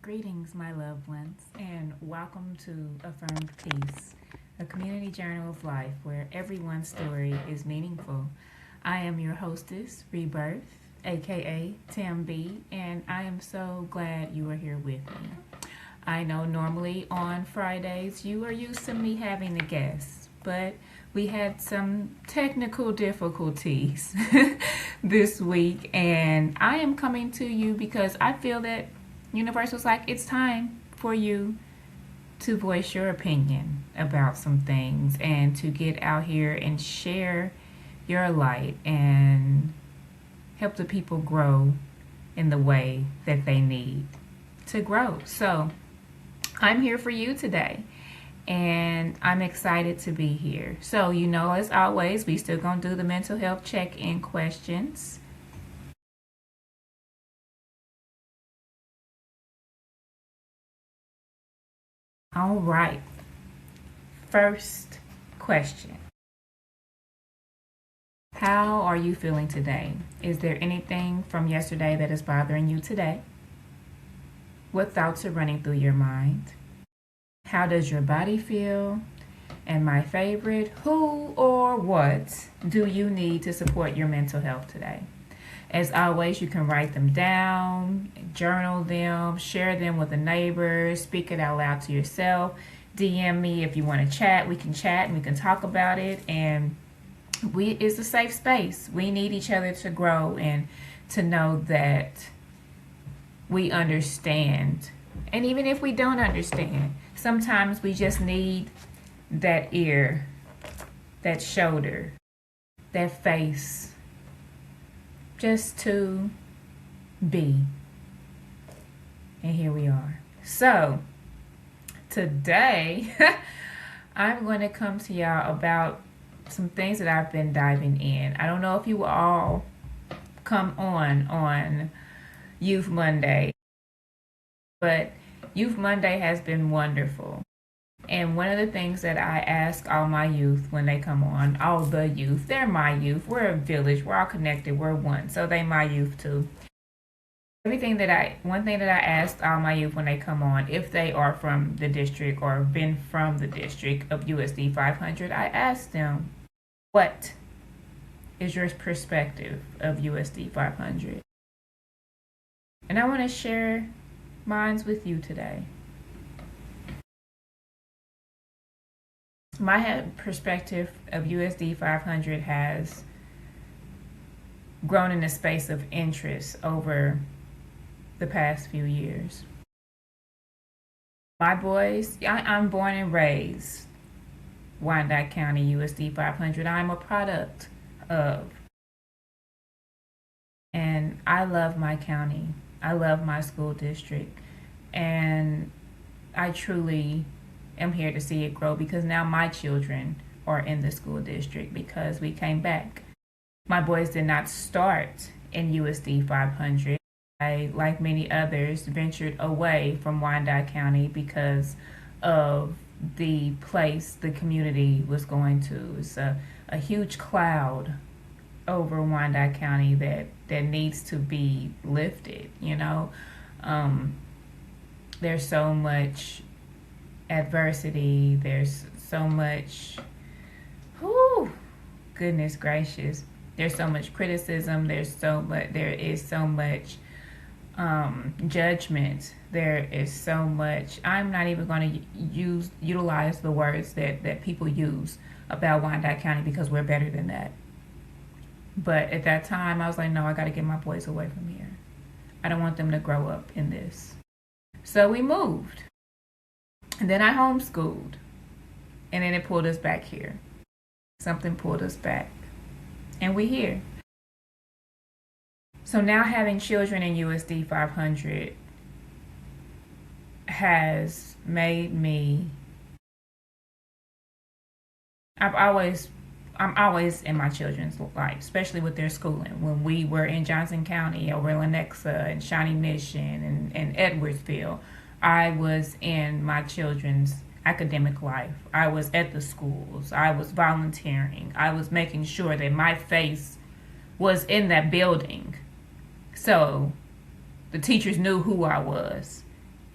Greetings, my loved ones, and welcome to Affirmed Peace, a community journal of life where everyone's story is meaningful. I am your hostess, Rebirth, aka Tam B, and I am so glad you are here with me. I know normally on Fridays you are used to me having a guest, but we had some technical difficulties this week, and I am coming to you because I feel that Universe was like, it's time for you to voice your opinion about some things and to get out here and share your light and help the people grow in the way that they need to grow. So I'm here for you today and I'm excited to be here. So, as always, we still gonna do the mental health check-in questions. All right. First question. How are you feeling today? Is there anything from yesterday that is bothering you today? What thoughts are running through your mind? How does your body feel? And my favorite, who or what do you need to support your mental health today? As always, you can write them down, journal them, share them with a neighbor, speak it out loud to yourself. DM me if you want to chat. We can chat and we can talk about it. And it's a safe space. We need each other to grow and to know that we understand. And even if we don't understand, sometimes we just need that ear, that shoulder, that face, just to be. And here we are. So today I'm going to come to y'all about some things that I've been diving in. I don't know if you all come on Youth Monday, but Youth Monday has been wonderful. And one of the things that I ask all my youth when they come on, all the youth, they're my youth. We're a village. We're all connected. We're one. So they my youth too. One thing that I ask all my youth when they come on, if they are from the district or been from the district of USD 500, I ask them, what is your perspective of USD 500? And I want to share mine with you today. My perspective of USD 500 has grown in the space of interest over the past few years. My boys, I'm born and raised Wyandotte County USD 500. I'm a product of. And I love my county. I love my school district. And I truly am here to see it grow because now my children are in the school district because we came back. My boys did not start in USD 500. I, like many others, ventured away from Wyandotte County because of the place the community was going to. It's a huge cloud over Wyandotte County that needs to be lifted, There's so much adversity, there's so much, goodness gracious, there's so much criticism, there is so much judgment, there is so much. I'm not even going to utilize the words that people use about Wyandotte County because we're better than that. But at that time I was like, no, I got to get my boys away from here. I don't want them to grow up in this. So we moved. And then I homeschooled. And then it pulled us back here. Something pulled us back. And we're here. So now having children in USD 500 has made me... I'm always in my children's life, especially with their schooling. When we were in Johnson County, over Lenexa and Shawnee Mission and Edwardsville, I was in my children's academic life. I was at the schools. I was volunteering. I was making sure that my face was in that building. So the teachers knew who I was.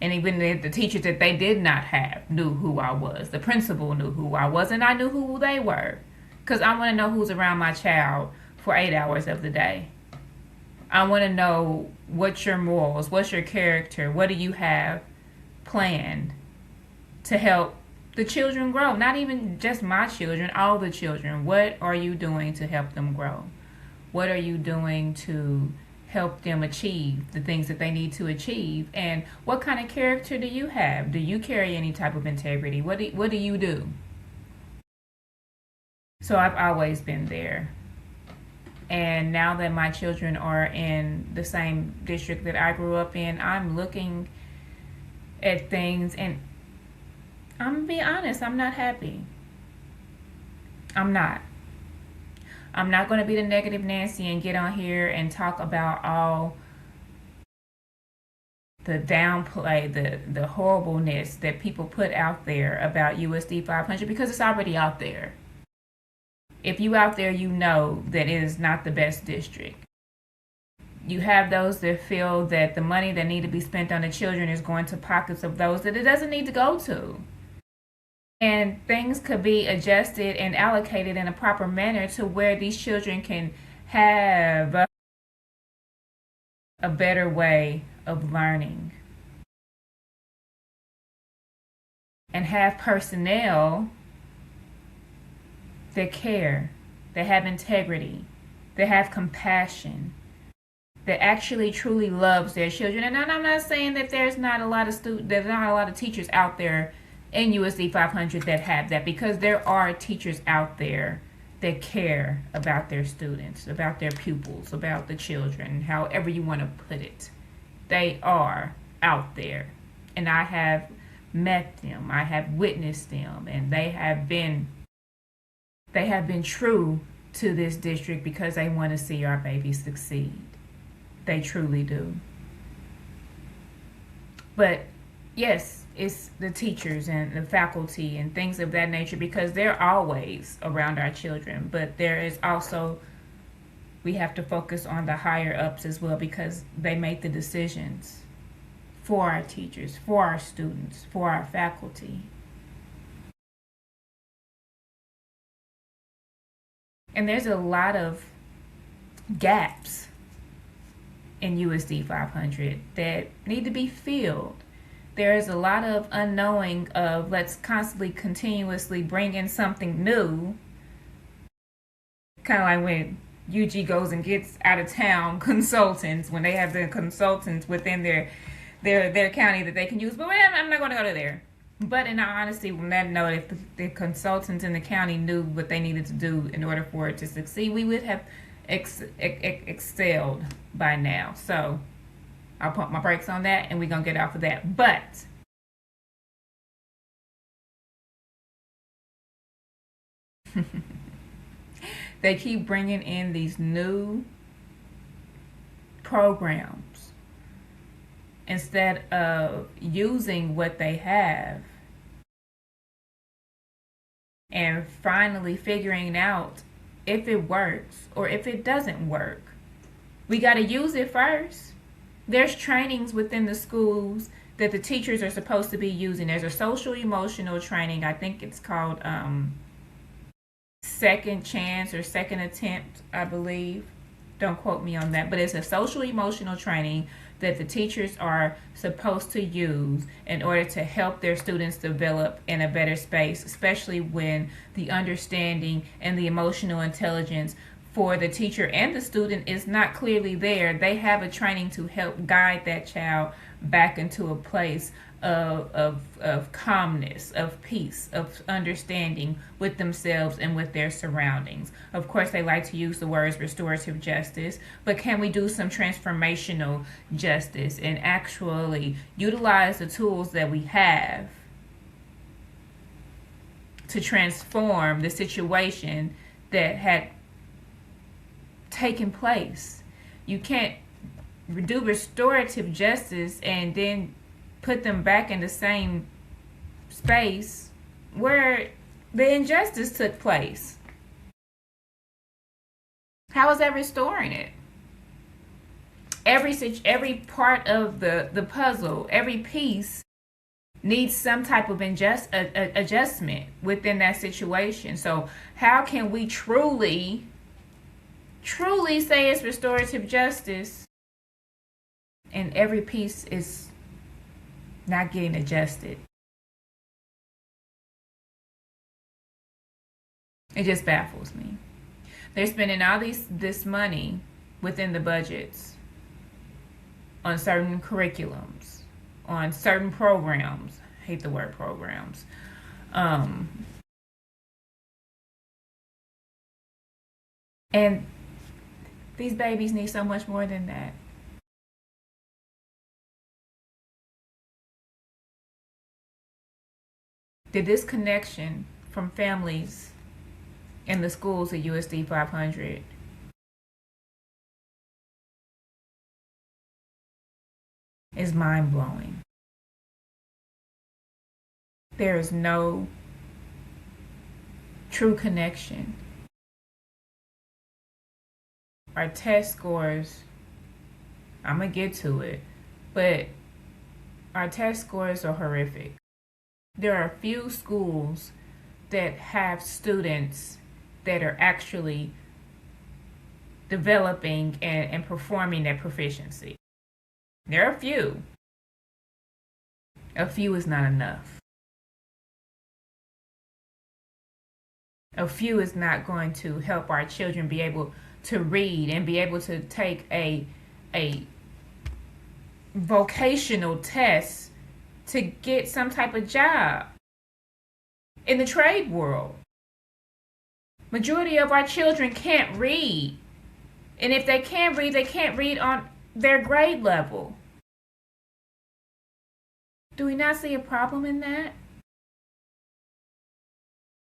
And even the teachers that they did not have knew who I was. The principal knew who I was, and I knew who they were. Because I want to know who's around my child for 8 hours of the day. I want to know what's your morals, what's your character, what do you have planned to help the children grow. Not even just my children, all the children. What are you doing to help them grow? What are you doing to help them achieve the things that they need to achieve? And what kind of character do you have? Do you carry any type of integrity? What do you do? So I've always been there. And now that my children are in the same district that I grew up in, I'm looking at things, and I'm going to be honest, I'm not happy. I'm not. I'm not going to be the negative Nancy and get on here and talk about all the downplay, the horribleness that people put out there about USD 500, because it's already out there. If you out there, you know that it is not the best district. You have those that feel that the money that need to be spent on the children is going to pockets of those that it doesn't need to go to. And things could be adjusted and allocated in a proper manner to where these children can have a better way of learning. And have personnel that care, that have integrity, that have compassion, that actually truly loves their children. And I'm not saying that there's not a lot of teachers out there in USD 500 that have that, because there are teachers out there that care about their students, about their pupils, about the children, however you want to put it. They are out there, and I have met them, I have witnessed them, and they have been true to this district because they want to see our babies succeed. They truly do. But yes, it's the teachers and the faculty and things of that nature, because they're always around our children. But there is also, we have to focus on the higher ups as well, because they make the decisions for our teachers, for our students, for our faculty. And there's a lot of gaps in USD 500 that need to be filled. There is a lot of unknowing of, let's constantly, continuously bring in something new. Kind of like when UG goes and gets out of town consultants, when they have the consultants within their county that they can use. But I'm not going to go to there. But in all honesty, on that note, if the consultants in the county knew what they needed to do in order for it to succeed, we would have excelled by now. So I'll pump my brakes on that, and we're going to get off of that. But they keep bringing in these new programs instead of using what they have and finally figuring out if it works or if it doesn't work. We got to use it first. There's trainings within the schools that the teachers are supposed to be using. There's a social emotional training. I think it's called Second Chance or Second Attempt, I believe. Don't quote me on that. But it's a social emotional training that the teachers are supposed to use in order to help their students develop in a better space, especially when the understanding and the emotional intelligence for the teacher and the student is not clearly there. They have a training to help guide that child back into a place of calmness, of peace, of understanding with themselves and with their surroundings. Of course, they like to use the words restorative justice, but can we do some transformational justice and actually utilize the tools that we have to transform the situation that had taken place? You can't do restorative justice and then put them back in the same space where the injustice took place. How is that restoring it? every part of the puzzle, every piece needs some type of adjustment within that situation. So how can we truly say it's restorative justice and every piece is not getting adjusted? It just baffles me. They're spending all this money within the budgets on certain curriculums, on certain programs. I hate the word programs. And these babies need so much more than that. The disconnection from families in the schools at USD 500 is mind-blowing. There is no true connection. Our test scores, I'm going to get to it, but our test scores are horrific. There are a few schools that have students that are actually developing and performing at proficiency. There are a few. A few is not enough. A few is not going to help our children be able to read and be able to take a vocational test to get some type of job in the trade world. Majority of our children can't read. And if they can't read on their grade level. Do we not see a problem in that?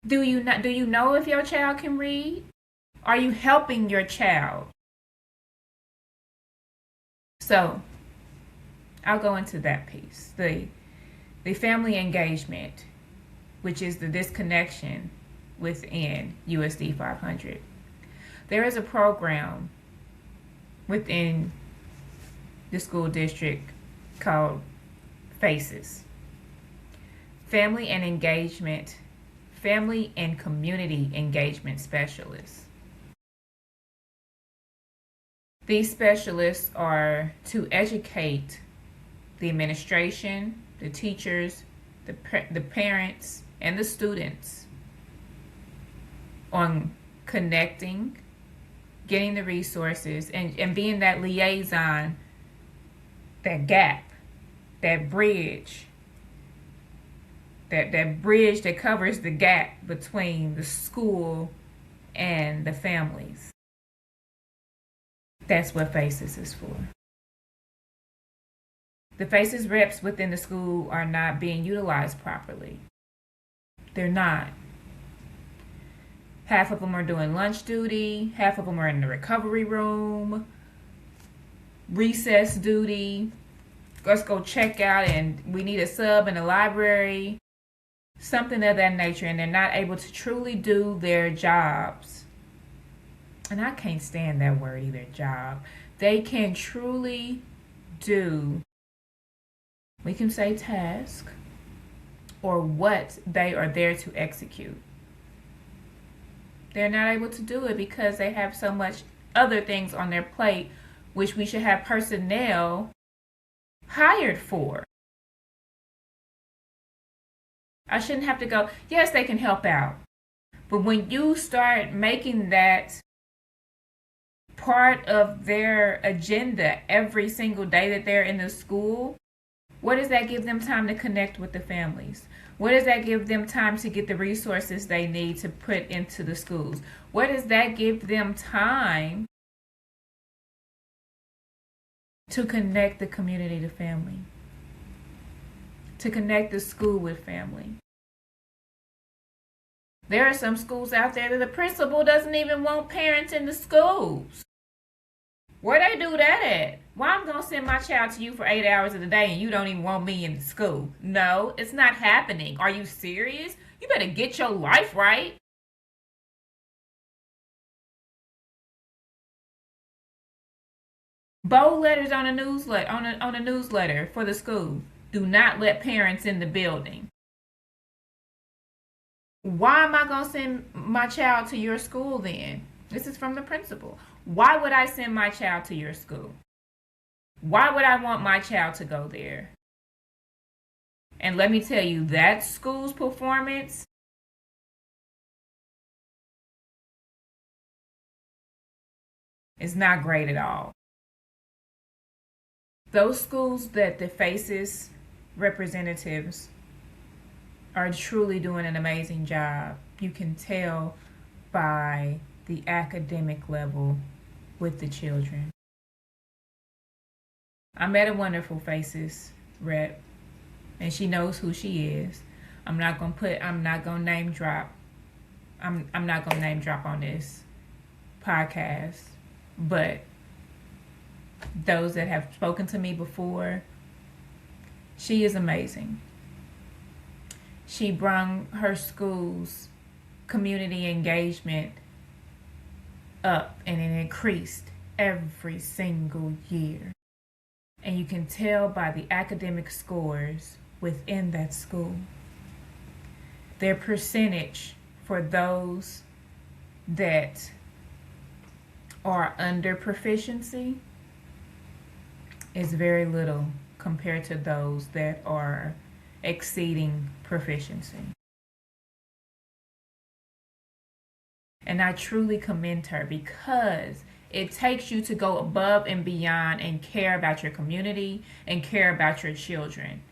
Do you know if your child can read? Are you helping your child? So, I'll go into that piece. The family engagement, which is the disconnection within USD 500. There is a program within the school district called FACES, Family and Community Engagement Specialists. These specialists are to educate the administration, the teachers, the parents, and the students on connecting, getting the resources, and being that liaison, that gap, that bridge, that bridge that covers the gap between the school and the families. That's what FACES is for. The FACES reps within the school are not being utilized properly. They're not. Half of them are doing lunch duty, half of them are in the recovery room, recess duty, let's go check out and we need a sub in the library, something of that nature, and they're not able to truly do their jobs. And I can't stand that word either, job. They can truly do, we can say task, or what they are there to execute. They're not able to do it because they have so much other things on their plate, which we should have personnel hired for. I shouldn't have to go, yes, they can help out. But when you start making that part of their agenda every single day that they're in the school, what does that give them time to connect with the families? What does that give them time to get the resources they need to put into the schools? What does that give them time to connect the community to family? To connect the school with family? There are some schools out there that the principal doesn't even want parents in the schools. Where they do that at? Why I'm going to send my child to you for 8 hours of the day and you don't even want me in the school? No, it's not happening. Are you serious? You better get your life right. Bold letters on a newsletter on a newsletter for the school. Do not let parents in the building. Why am I going to send my child to your school then? This is from the principal. Why would I send my child to your school? Why would I want my child to go there? And let me tell you, that school's performance is not great at all. Those schools that the FACES representatives are truly doing an amazing job. You can tell by the academic level with the children. I met a wonderful FACES rep, and she knows who she is. I'm not gonna name drop. I'm not gonna name drop on this podcast, but those that have spoken to me before, she is amazing. She brung her school's community engagement up, and it increased every single year. And you can tell by the academic scores within that school. Their percentage for those that are under proficiency is very little compared to those that are exceeding proficiency. And I truly commend her, because it takes you to go above and beyond and care about your community and care about your children.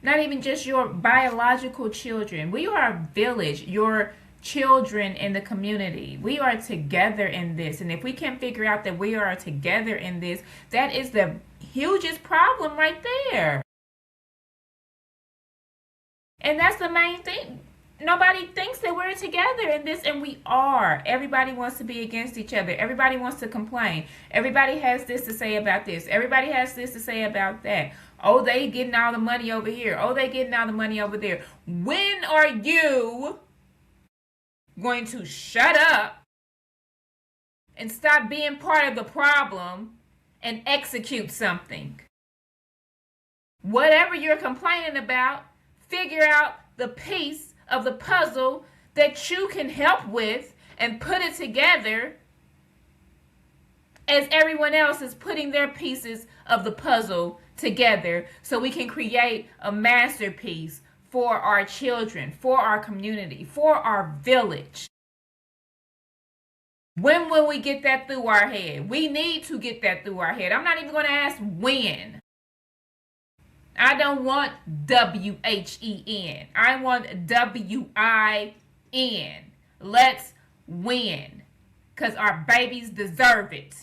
Not even just your biological children. We are a village, your children in the community. We are together in this. And if we can't figure out that we are together in this, that is the hugest problem right there. And that's the main thing. Nobody thinks that we're together in this, and we are. Everybody wants to be against each other. Everybody wants to complain. Everybody has this to say about this. Everybody has this to say about that. Oh, they getting all the money over here. Oh, they getting all the money over there. When are you going to shut up and stop being part of the problem and execute something? Whatever you're complaining about, figure out the piece of the puzzle that you can help with and put it together as everyone else is putting their pieces of the puzzle together, so we can create a masterpiece for our children, for our community, for our village. When will we get that through our head? We need to get that through our head. I'm not even going to ask when. I don't want WHEN. I want WIN. Let's win. Because our babies deserve it.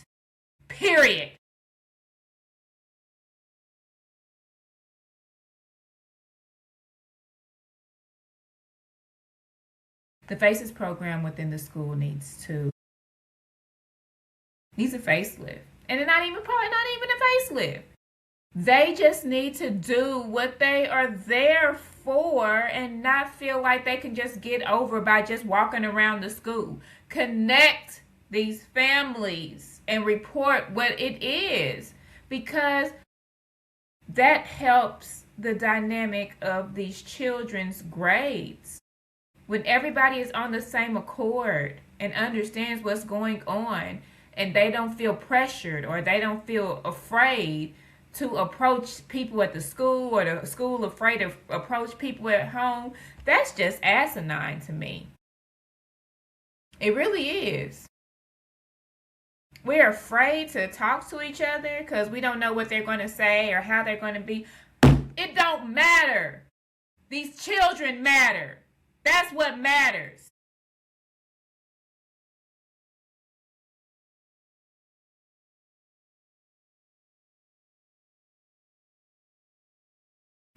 Period. The FACES program within the school needs a facelift. And it's probably not even a facelift. They just need to do what they are there for and not feel like they can just get over by just walking around the school. Connect these families and report what it is, because that helps the dynamic of these children's grades. When everybody is on the same accord and understands what's going on, and they don't feel pressured or they don't feel afraid to approach people at the school, or the school afraid to approach people at home, that's just asinine to me. It really is. We're afraid to talk to each other because we don't know what they're going to say or how they're going to be. It don't matter. These children matter. That's what matters.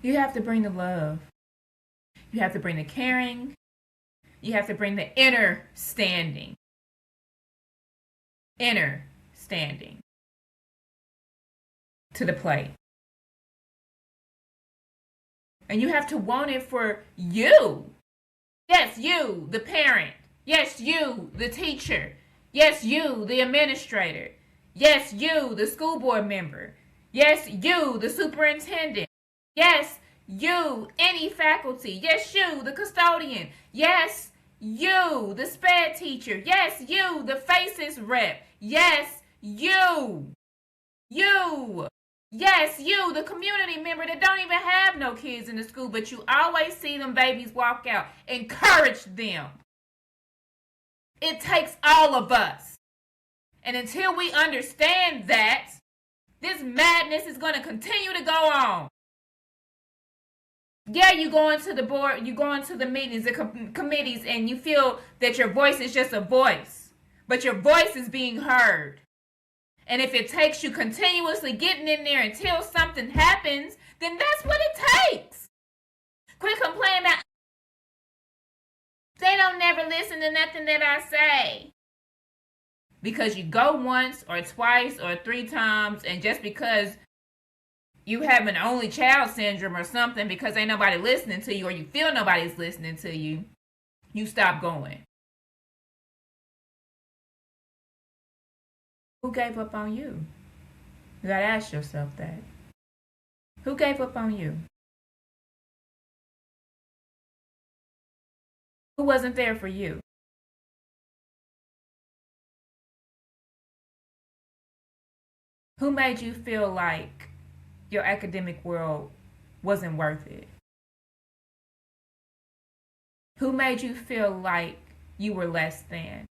You have to bring the love. You have to bring the caring. You have to bring the inner standing. Inner standing to the plate. And you have to want it for you. Yes, you, the parent. Yes, you, the teacher. Yes, you, the administrator. Yes, you, the school board member. Yes, you, the superintendent. Yes, you, any faculty. Yes, you, the custodian. Yes, you, the sped teacher. Yes, you, the faces rep. Yes, you. You. Yes, you, the community member that don't even have no kids in the school, but you always see them babies walk out. Encourage them. It takes all of us. And until we understand that, this madness is going to continue to go on. Yeah, you go into the board, you go into the meetings, the committees, and you feel that your voice is just a voice. But your voice is being heard. And if it takes you continuously getting in there until something happens, then that's what it takes. Quit complaining about they don't never listen to nothing that I say. Because you go once or twice or 3 times, and just because you have an only child syndrome or something because ain't nobody listening to you, or you feel nobody's listening to you, you stop going. Who gave up on you? You gotta ask yourself that. Who gave up on you? Who wasn't there for you? Who made you feel like your academic world wasn't worth it? Who made you feel like you were less than?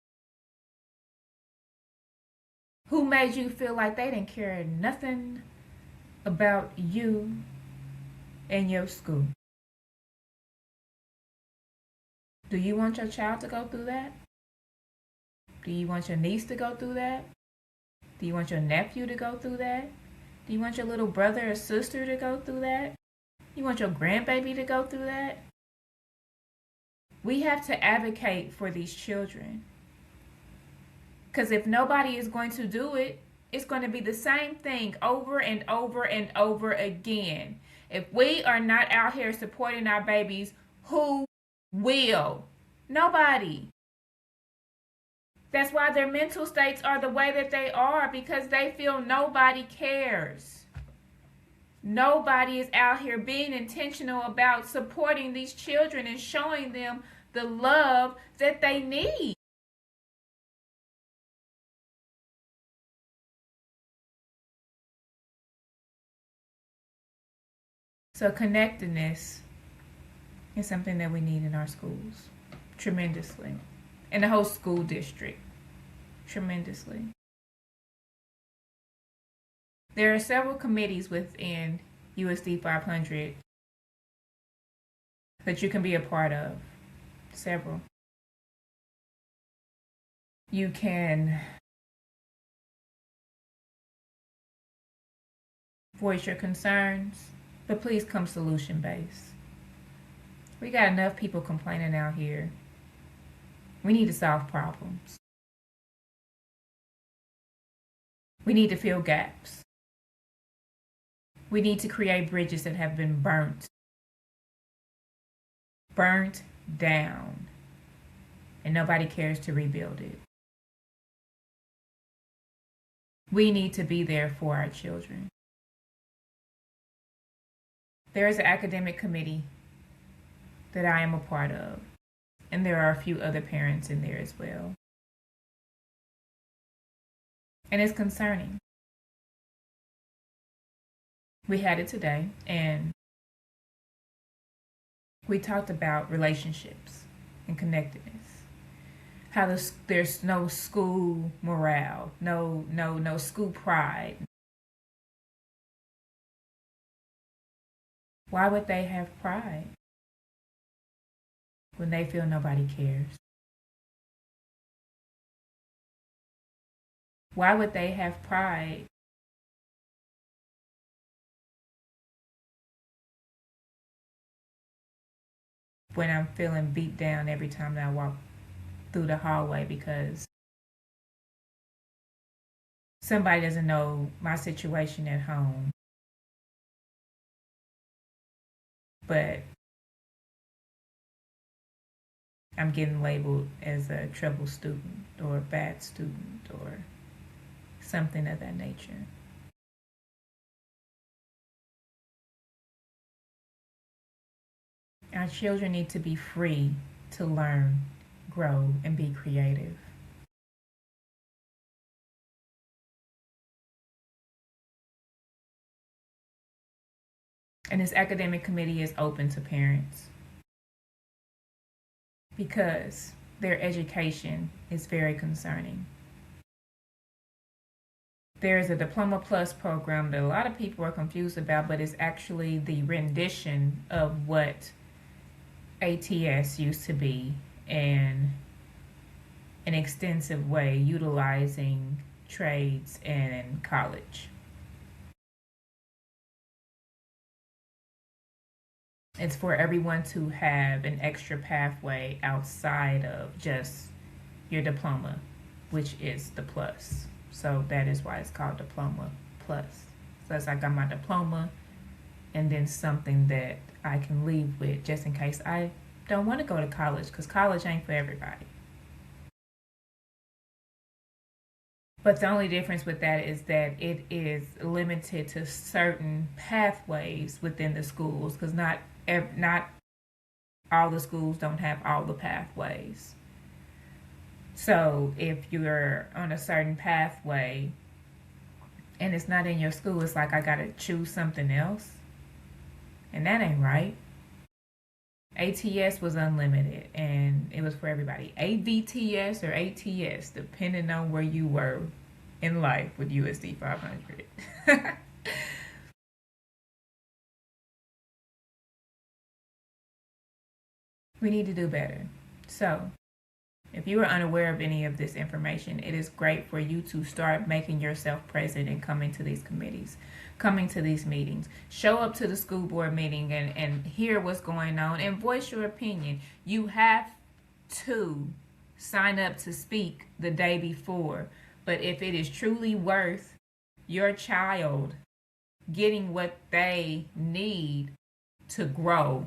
Who made you feel like they didn't care nothing about you and your school? Do you want your child to go through that? Do you want your niece to go through that? Do you want your nephew to go through that? Do you want your little brother or sister to go through that? You want your grandbaby to go through that? We have to advocate for these children. Because if nobody is going to do it, it's going to be the same thing over and over and over again. If we are not out here supporting our babies, who will? Nobody. That's why their mental states are the way that they are, because they feel nobody cares. Nobody is out here being intentional about supporting these children and showing them the love that they need. So connectedness is something that we need in our schools tremendously. In the whole school district, tremendously. There are several committees within USD 500 that you can be a part of. Several. You can voice your concerns, but please come solution based. We got enough people complaining out here. We need to solve problems. We need to fill gaps. We need to create bridges that have been burnt down, and nobody cares to rebuild it. We need to be there for our children. There is an academic committee that I am a part of, and there are a few other parents in there as well. And it's concerning. We had it today, and we talked about relationships and connectedness. How there's no school morale, no school pride. Why would they have pride when they feel nobody cares? Why would they have pride when I'm feeling beat down every time that I walk through the hallway because somebody doesn't know my situation at home, but I'm getting labeled as a trouble student or a bad student or something of that nature. Our children need to be free to learn, grow, and be creative. And this academic committee is open to parents because their education is very concerning. There's a Diploma Plus program that a lot of people are confused about, but it's actually the rendition of what ATS used to be in an extensive way, utilizing trades and college. It's for everyone to have an extra pathway outside of just your diploma, which is the plus. So that is why it's called Diploma Plus. So it's like I got my diploma and then something that I can leave with just in case I don't want to go to college, because college ain't for everybody. But the only difference with that is that it is limited to certain pathways within the schools, because not all the schools don't have all the pathways. So if you're on a certain pathway and it's not in your school, it's like I gotta choose something else, and that ain't right. ATS was unlimited and it was for everybody. AVTS or ATS, depending on where you were in life with USD 500. We need to do better. So if you are unaware of any of this information, it is great for you to start making yourself present and coming to these committees, coming to these meetings. Show up to the school board meeting and hear what's going on and voice your opinion. You have to sign up to speak the day before, but if it is truly worth your child getting what they need to grow,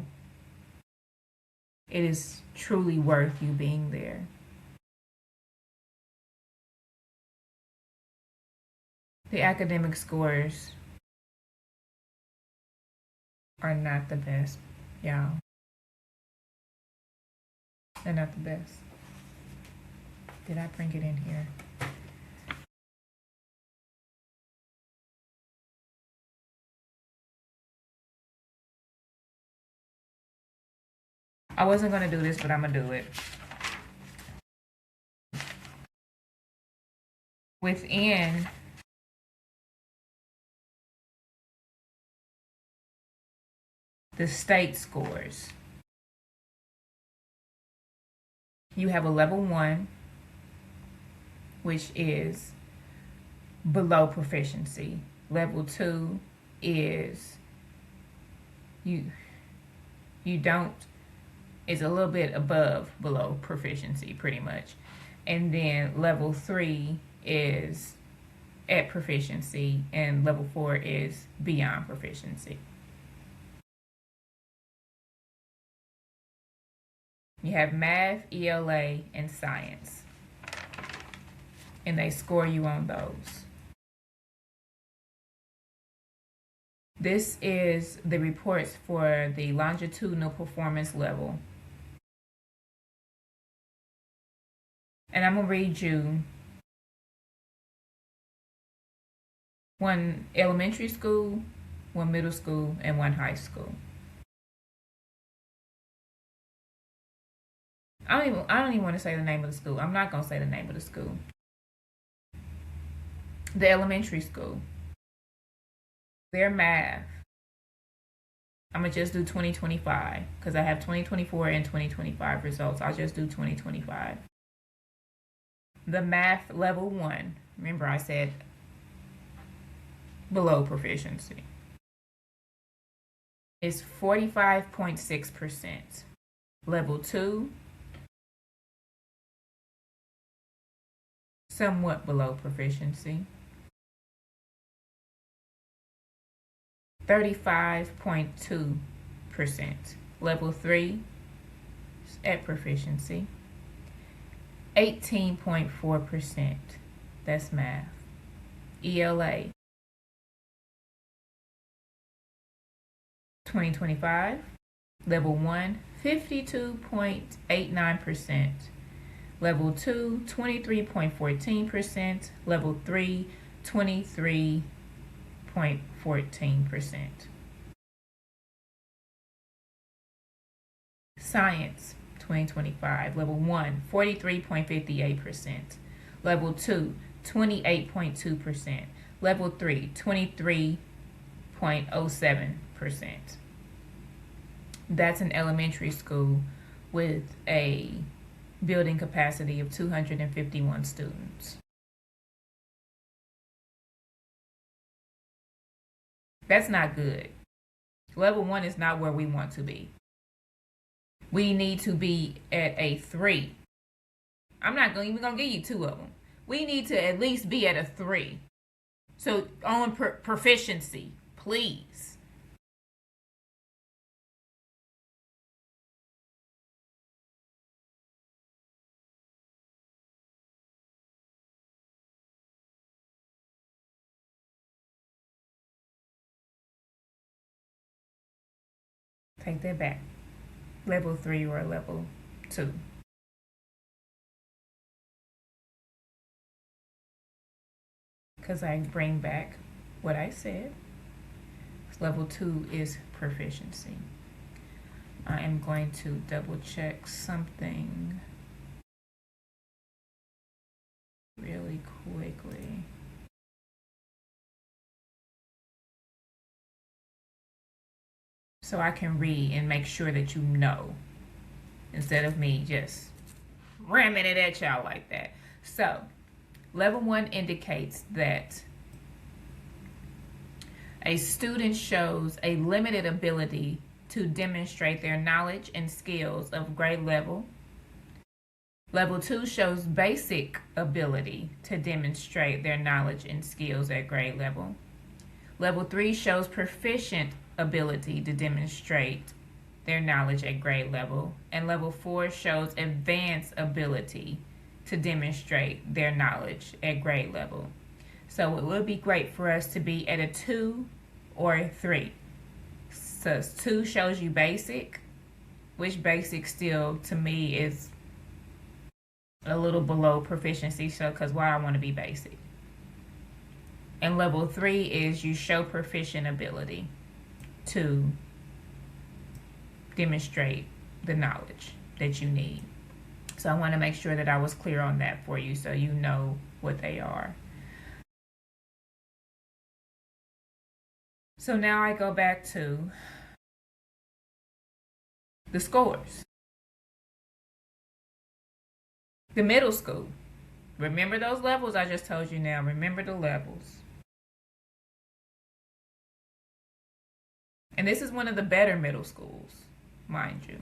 it is truly worth you being there. The academic scores are not the best, y'all. They're not the best. Did I bring it in here? I wasn't going to do this, but I'm going to do it. Within the state scores, you have a level 1, which is below proficiency. Level 2 is you don't, is a little bit above below proficiency pretty much. And then level 3 is at proficiency and level 4 is beyond proficiency. You have math, ELA, and science. And they score you on those. This is the reports for the longitudinal performance level. And I'm going to read you one elementary school, one middle school, and one high school. I don't even want to say the name of the school. I'm not going to say the name of the school. The elementary school, their math, I'm going to just do 2025 because I have 2024 and 2025 results. I'll just do 2025. The math level 1, remember I said below proficiency, is 45.6%. Level 2, somewhat below proficiency, 35.2%. Level 3 is at proficiency, 18.4%. That's math. ELA 2025, Level 1, 52.89%. Level 2, 23.14%. Level 3, 23.14%. Science 2025, Level 1, 43.58%. Level 2, 28.2%. Level 3, 23.07%. That's an elementary school with a building capacity of 251 students. That's not good. Level 1 is not where we want to be. We need to be at a 3. I'm not even going to give you 2 of them. We need to at least be at a 3. So on proficiency, please. Take that back. Level 3 or level 2. Because I bring back what I said. Level 2 is proficiency. I am going to double check something really quickly. So I can read and make sure that you know, instead of me just ramming it at y'all like that. So level 1 indicates that a student shows a limited ability to demonstrate their knowledge and skills of grade level. Level 2 shows basic ability to demonstrate their knowledge and skills at grade level. Level 3 shows proficient ability to demonstrate their knowledge at grade level. And level 4 shows advanced ability to demonstrate their knowledge at grade level. So it would be great for us to be at a 2 or a 3. So 2 shows you basic, which basic still to me is a little below proficiency, so because why I want to be basic. And level 3 is you show proficient ability to demonstrate the knowledge that you need. So I want to make sure that I was clear on that for you so you know what they are. So now I go back to the scores. The middle school. Remember those levels I just told you now. Remember the levels. And this is one of the better middle schools, mind you.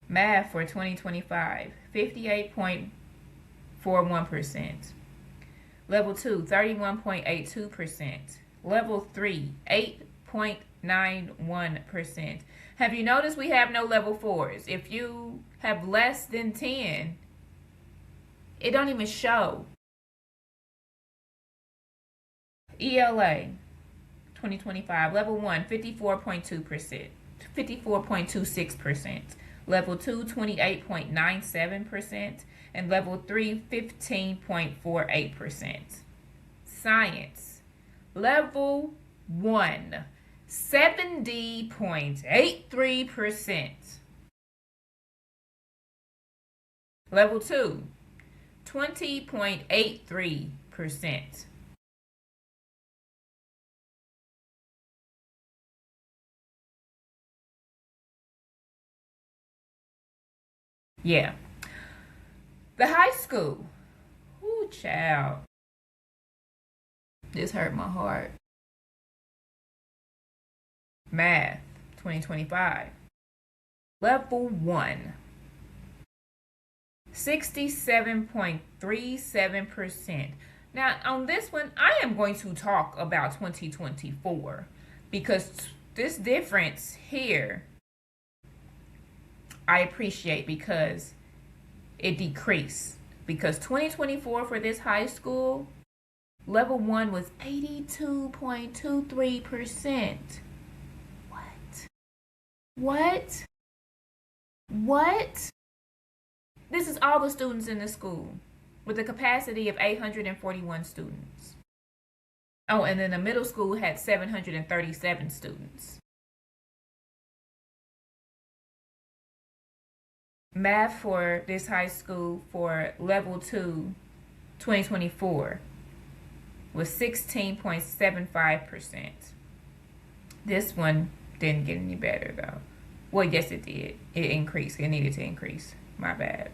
Math for 2025, 58.41%. Level 2, 31.82%. Level 3, 8.91%. Have you noticed we have no level 4s? If you have less than 10, it don't even show. ELA 2025, level 1, 54.2%, 54.26%. Level 2, 28.97%, and level 3, 15.48%. Science, level 1, 70.83%. Level 2, 20.83%. Yeah. The high school. Ooh, child. This hurt my heart. Math 2025. Level 1. 67.37%. Now, on this one, I am going to talk about 2024 because this difference here I appreciate because it decreased because 2024 for this high school, level 1 was 82.23%. What? This is all the students in the school with a capacity of 841 students. Oh, and then the middle school had 737 students. Math for this high school for level 2, 2024 was 16.75%. This one didn't get any better though. Well, yes it did. It increased. It needed to increase. My bad.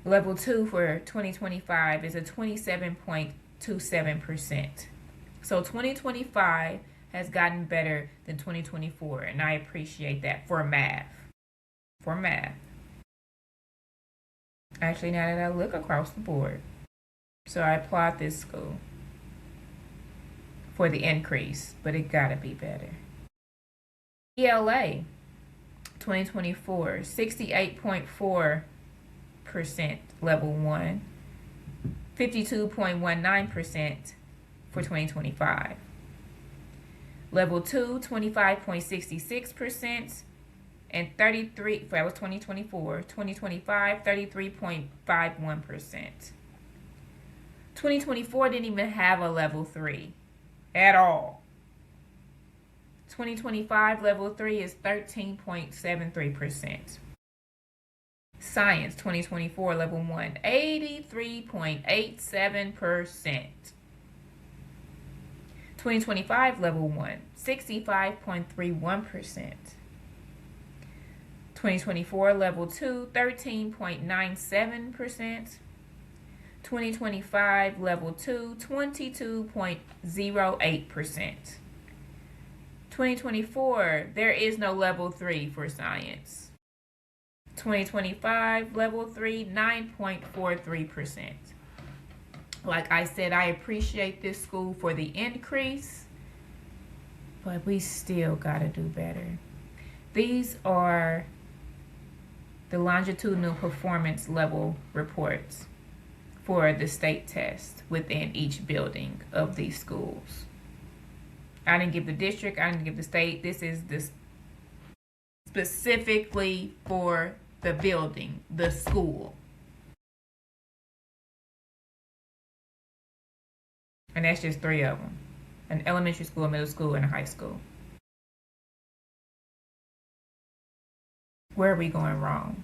Level 2 for 2025 is a 27.27%. So 2025 has gotten better than 2024, and I appreciate that for math. Actually, now that I look across the board, so I applaud this school for the increase, but it gotta be better. ELA 2024, 68.4% level 1, 52.19% for 2025. Level 2, 25.66%, and 33, that was 2024, 2025, 33.51%. 2024 didn't even have a level 3 at all. 2025 level 3 is 13.73%. Science 2024 level 1, 83.87%. 2025 level 1, 65.31%. 2024 level 2, 13.97%. 2025 level 2, 22.08%. 2024, there is no level 3 for science. 2025 level 3, 9.43%. Like I said, I appreciate this school for the increase, but we still gotta do better. These are the longitudinal performance level reports for the state test within each building of these schools. I didn't give the district, I didn't give the state. This is this specifically for the building, the school. And that's just 3 of them: an elementary school, a middle school, and a high school. Where are we going wrong?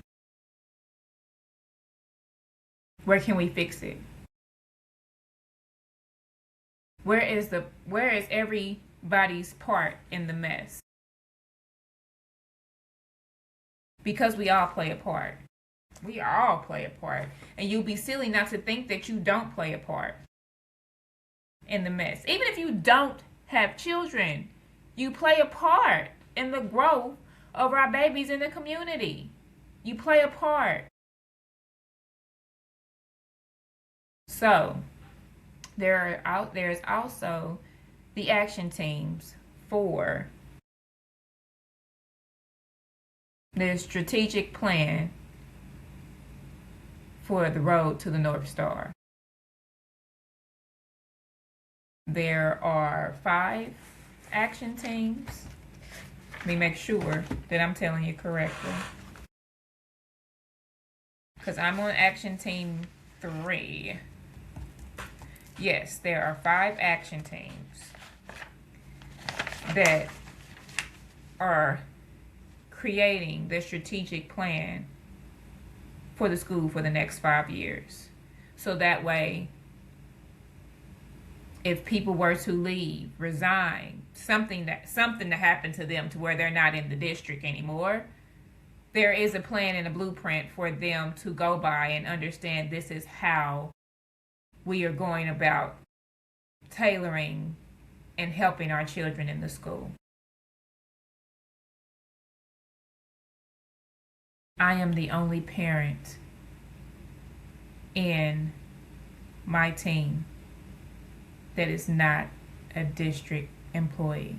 Where can we fix it? Where is everybody's part in the mess? Because we all play a part. We all play a part. And you'll be silly not to think that you don't play a part in the mess. Even if you don't have children, you play a part in the growth of our babies in the community. You play a part. So there's also the action teams for the strategic plan for the road to the North Star. There are 5 action teams. Let me make sure that I'm telling you correctly, because I'm on action team 3. Yes, there are 5 action teams that are creating the strategic plan for the school for the next 5 years. So that way, if people were to leave, resign, something to happen to them to where they're not in the district anymore, there is a plan and a blueprint for them to go by and understand this is how we are going about tailoring and helping our children in the school. I am the only parent in my team that is not a district employee.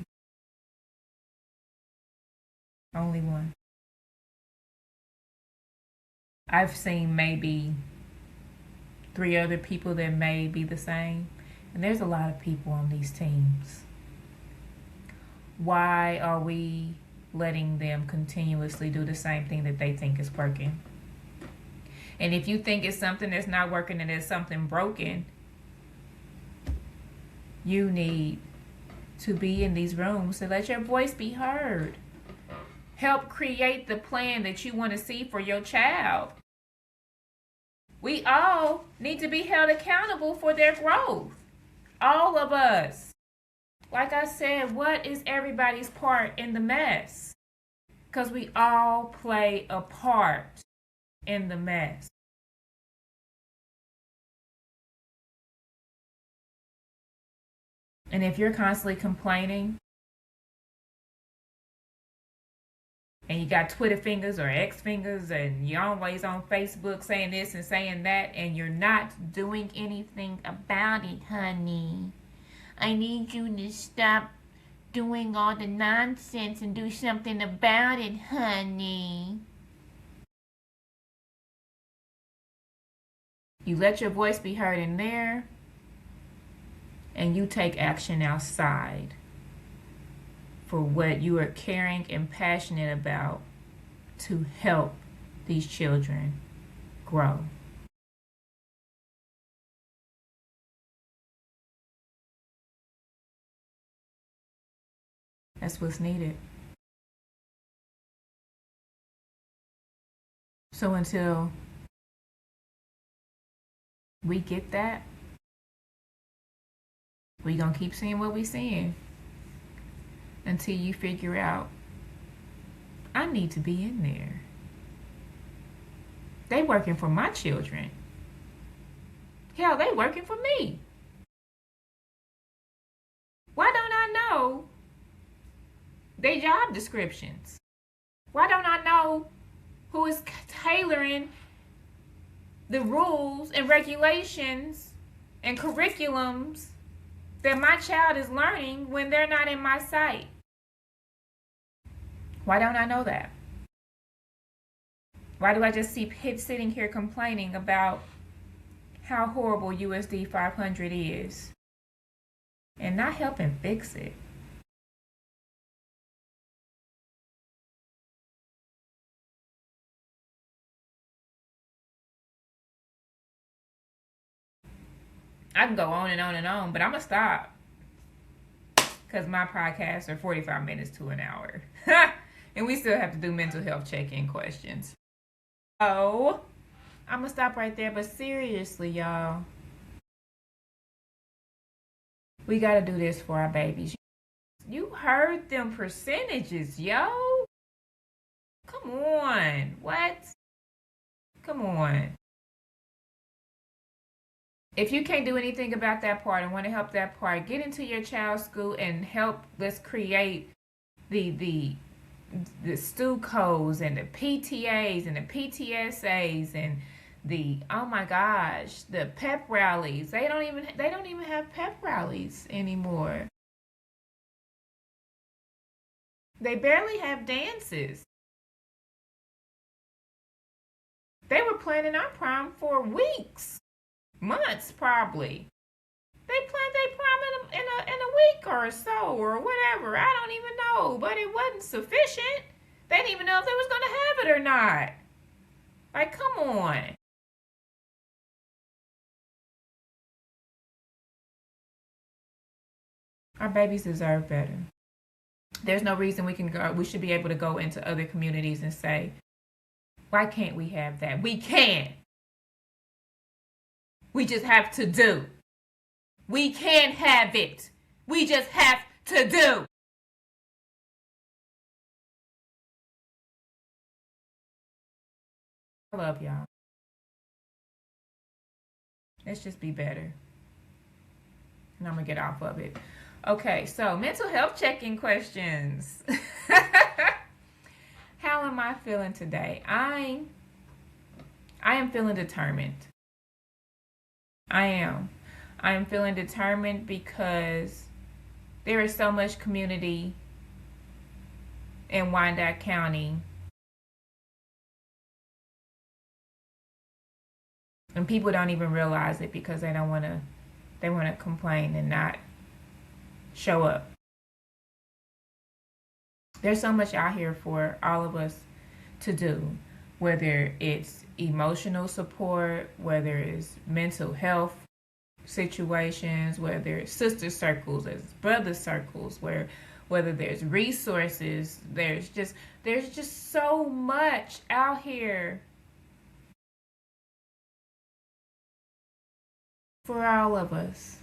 Only one. I've seen maybe 3 other people that may be the same. And there's a lot of people on these teams. Why are we letting them continuously do the same thing that they think is working? And if you think it's something that's not working and there's something broken, you need to be in these rooms to let your voice be heard. Help create the plan that you want to see for your child. We all need to be held accountable for their growth. All of us. Like I said, what is everybody's part in the mess? Because we all play a part in the mess. And if you're constantly complaining and you got Twitter fingers or X fingers and you're always on Facebook saying this and saying that and you're not doing anything about it, honey, I need you to stop doing all the nonsense and do something about it, honey. You let your voice be heard in there, and you take action outside for what you are caring and passionate about to help these children grow. That's what's needed. So until we get that, we're going to keep seeing what we're seeing until you figure out, I need to be in there. They working for my children. Hell, they working for me. Why don't I know their job descriptions? Why don't I know who is tailoring the rules and regulations and curriculums that my child is learning when they're not in my sight? Why don't I know that? Why do I just see kids sitting here complaining about how horrible USD 500 is and not helping fix it? I can go on and on and on, but I'm going to stop because my podcasts are 45 minutes to an hour. And we still have to do mental health check-in questions. So, I'm going to stop right there. But seriously, y'all, we got to do this for our babies. You heard them percentages, yo. Come on. What? Come on. If you can't do anything about that part and want to help that part, get into your child's school and help. Let's create the STU codes and the PTAs and the PTSAs and the, oh my gosh, the pep rallies. They don't even have pep rallies anymore. They barely have dances. They were planning our prom for weeks. Months probably. They planned their prom in a week or so or whatever. I don't even know, but it wasn't sufficient. They didn't even know if they was gonna have it or not. Like, come on. Our babies deserve better. There's no reason we should be able to go into other communities and say, why can't we have that? We can. We just have to do. We can have it. We just have to do. I love y'all. Let's just be better. And I'm going to get off of it. Okay, so mental health check-in questions. How am I feeling today? I am feeling determined. I am feeling determined because there is so much community in Wyandotte County And people don't even realize it because they want to complain and not show up. There's so much out here for all of us to do, whether it's emotional support, whether it's mental health situations, whether it's sister circles, as brother circles, whether there's resources, there's just so much out here for all of us.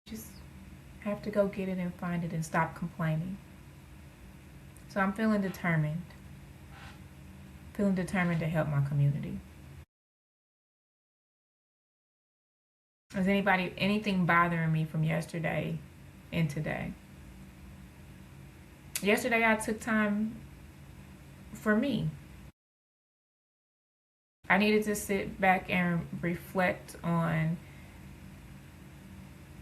Just have to go get it and find it and stop complaining. So I'm feeling determined to help my community. Is anything bothering me from yesterday and today? Yesterday I took time for me. I needed to sit back and reflect on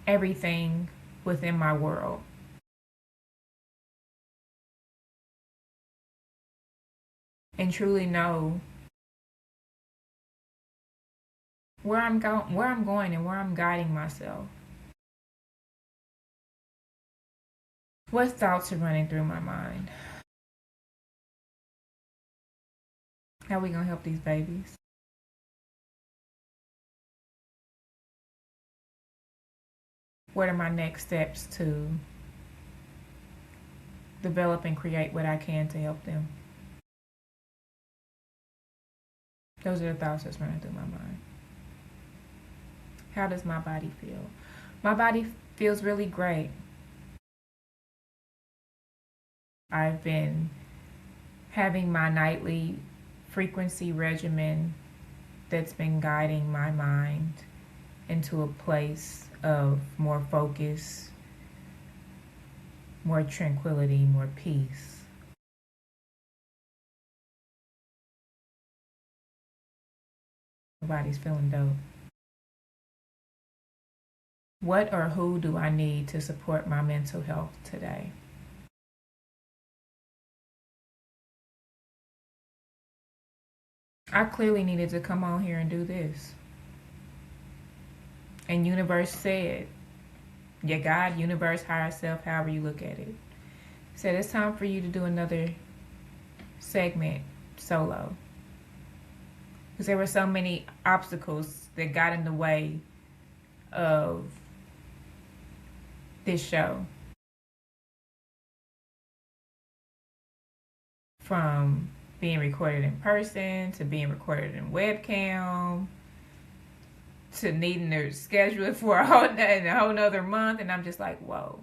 everything within my world. And truly know where I'm going and where I'm guiding myself. What thoughts are running through my mind? How are we gonna help these babies? What are my next steps to develop and create what I can to help them? Those are the thoughts that's running through my mind. How does my body feel? My body feels really great. I've been having my nightly frequency regimen that's been guiding my mind into a place of more focus, more tranquility, more peace. My body's feeling dope. What or who do I need to support my mental health today? I clearly needed to come on here and do this. And universe said, your God, universe, higher self, however you look at it, said it's time for you to do another segment solo. Because there were so many obstacles that got in the way of this show. From being recorded in person, to being recorded in webcam, to needing to schedule it for a whole nother month. And I'm just like, whoa.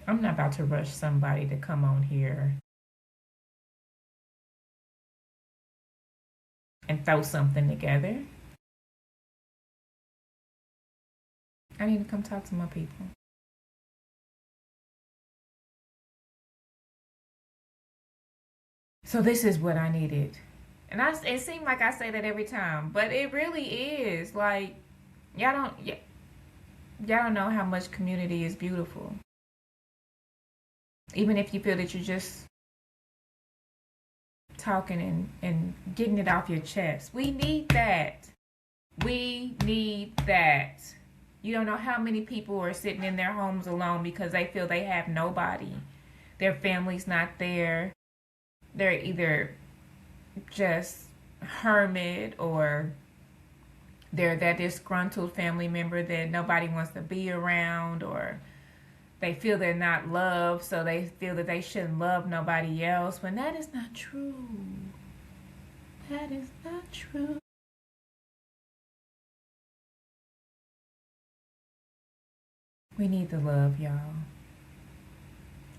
I'm not about to rush somebody to come on here and throw something together. I need to come talk to my people. So this is what I needed. And it seemed like I say that every time, but it really is. Like, y'all don't know how much community is beautiful. Even if you feel that you're just talking and getting it off your chest. We need that. We need that. You don't know how many people are sitting in their homes alone because they feel they have nobody. Their family's not there. They're either just hermit or they're that disgruntled family member that nobody wants to be around, or they feel they're not loved, so they feel that they shouldn't love nobody else, when that is not true. That is not true. We need the love, y'all.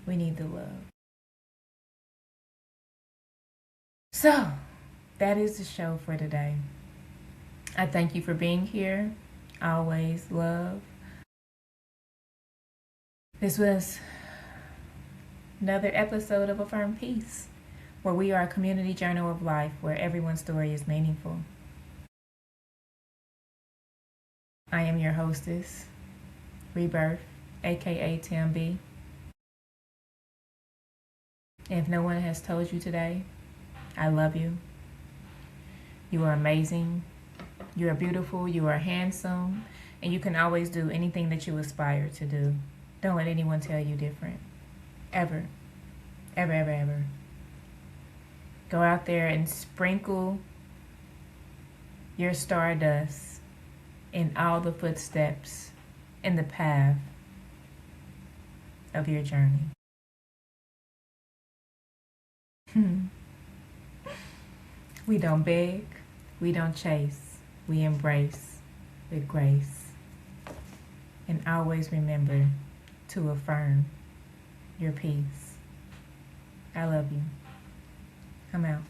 We need the love. So, that is the show for today. I thank you for being here. Always love. This was another episode of Affirm Peace, where we are a community journal of life where everyone's story is meaningful. I am your hostess, Rebirth, aka Tam B. And if no one has told you today, I love you. You are amazing. You are beautiful. You are handsome. And you can always do anything that you aspire to do. Don't let anyone tell you different. Ever. Ever, ever, ever. Go out there and sprinkle your stardust in all the footsteps in the path of your journey. We don't beg, we don't chase, we embrace with grace. And always remember to affirm your peace. I love you. I'm out.